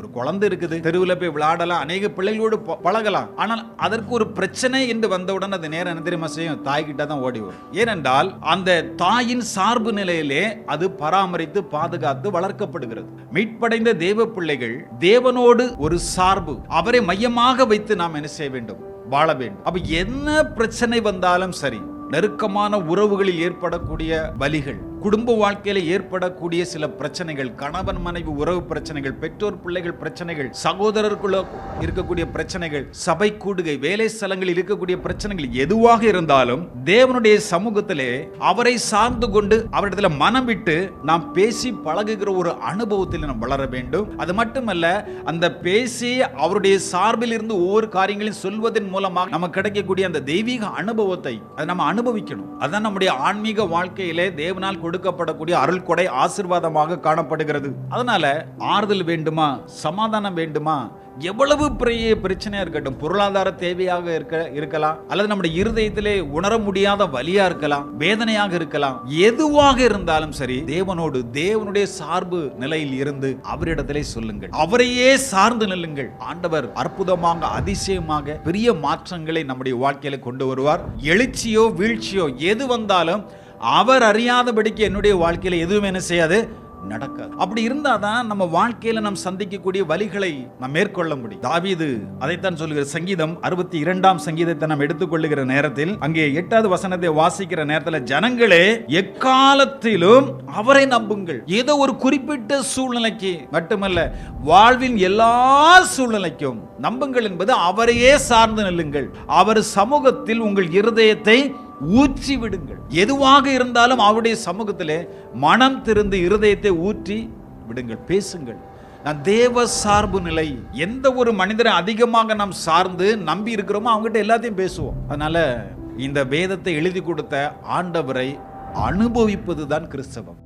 ஒரு குழந்தை இருக்குது, தெருவில் போய் விளையாடலாம், அநேக பிள்ளைகளோடு பழகலாம். ஆனால் அதற்கு ஒரு பிரச்சனை என்று வந்தவுடன் அது நேரம் என்ன தெரியுமா செய்யும்? தாய்கிட்ட தான் ஓடி வரும். ஏனென்றால் அந்த தாயின் சார்பு நிலையிலே அது பராமரித்து பாதுகாத்து வளர்க்கப்படுகிறது. மீட்படைந்த தேவ பிள்ளைகள் தேவனோடு ஒரு சார்பு, அவரை மையமாக வைத்து நாம் என்ன செய்ய வேண்டும்? வாழ வேண்டும். அப்ப என்ன பிரச்சனை வந்தாலும் சரி, நெருக்கமான உறவுகளில் ஏற்படக்கூடிய வலிகள், குடும்ப வாழ்க்கையில ஏற்படக்கூடிய சில பிரச்சனைகள், கணவன் மனைவி உறவு பிரச்சனைகள், பெற்றோர் பிள்ளைகள் பிரச்சனைகள், சகோதரருக்குள்ள இருக்கக்கூடிய பிரச்சனைகள், சபை கூடுகை, வேலை ஸ்தலங்களில் இருக்கக்கூடிய பிரச்சனைகள் எதுவாக இருந்தாலும் தேவனுடைய சமூகத்திலே அவரை சார்ந்து கொண்டு அவரிடத்துல மனம் விட்டு நாம் பேசி பழகுகிற ஒரு அனுபவத்தில் நாம் வளர வேண்டும். அது மட்டுமல்ல, அந்த பேசி அவருடைய சார்பில் இருந்து ஒவ்வொரு காரியங்களையும் சொல்வதன் மூலமாக நமக்கு கிடைக்கக்கூடிய அந்த தெய்வீக அனுபவத்தை அதை நம்ம அனுபவிக்கணும். அதுதான் நம்முடைய ஆன்மீக வாழ்க்கையிலே தேவனால் கொடுக்கப்படக்கூடிய அருள் கொடை, ஆசீர்வாதமாக காணப்படுகிறது. அதனால ஆறுதல் வேண்டுமா, சமாதானம் வேண்டுமா, எவ்வளவு பெரிய பிரச்சனையா இருக்கட்டும், பொருளாதார தேவையாக இருக்கலாம், அல்லது நம்முடைய இருதயத்திலே உணர முடியாத வலியா இருக்கலாம், வேதனையாக இருக்கலாம், எதுவாக இருந்தாலும் சரி, தேவனோடு தேவனுடைய சார்பு நிலையில் இருந்து அவரிடத்திலே சொல்லுங்கள், அவரையே சார்ந்து நில்லுங்கள். ஆண்டவர் அற்புதமாக, அதிசயமாக பெரிய மாற்றங்களை நம்முடைய வாழ்க்கையில கொண்டு வருவார். எழுச்சியோ வீழ்ச்சியோ எது வந்தாலும் அவர் அறியாதபடிக்கு என்னுடைய வாழ்க்கையில எதுவும் என்ன செய்யாது, நடக்காது. அப்படி இருந்தாதான் நம்ம வாழ்க்கையில நாம் சந்திக்கக்கூடிய வலிகளை நாம் மேற்கொள்ள முடியும். தாவீது அதைத்தான் சொல்லுகிற சங்கீதம் 62ஆம் சங்கீதத்தை நாம் எடுத்துக்கொள்ளுகிற நேரத்தில், அங்கே 8வது வசனத்தை வாசிக்கிற நேரத்தில், ஜனங்களே எக்காலத்திலும் அவரை நம்புங்கள். ஏதோ ஒரு குறிப்பிட்ட சூழ்நிலைக்கு மட்டுமல்ல, வாழ்வின் எல்லா சூழ்நிலைக்கும் நம்புங்கள் என்பது அவரையே சார்ந்து நில்லுங்கள். அவர் சமூகத்தில் உங்கள் இருதயத்தை ஊற்றி விடுங்கள். எதுவாக இருந்தாலும் அவருடைய சமூகத்திலே மனம் திறந்து இருதயத்தை ஊற்றி விடுங்கள், பேசுங்கள். நான் தேவ சார்பு நிலை, எந்த ஒரு மனிதரை அதிகமாக நாம் சார்ந்து நம்பி இருக்கிறோமோ அவங்ககிட்ட எல்லாத்தையும் பேசுவோம். அதனால இந்த வேதத்தை எழுதி கொடுத்த ஆண்டவரை அனுபவிப்பதுதான் கிறிஸ்தவம்.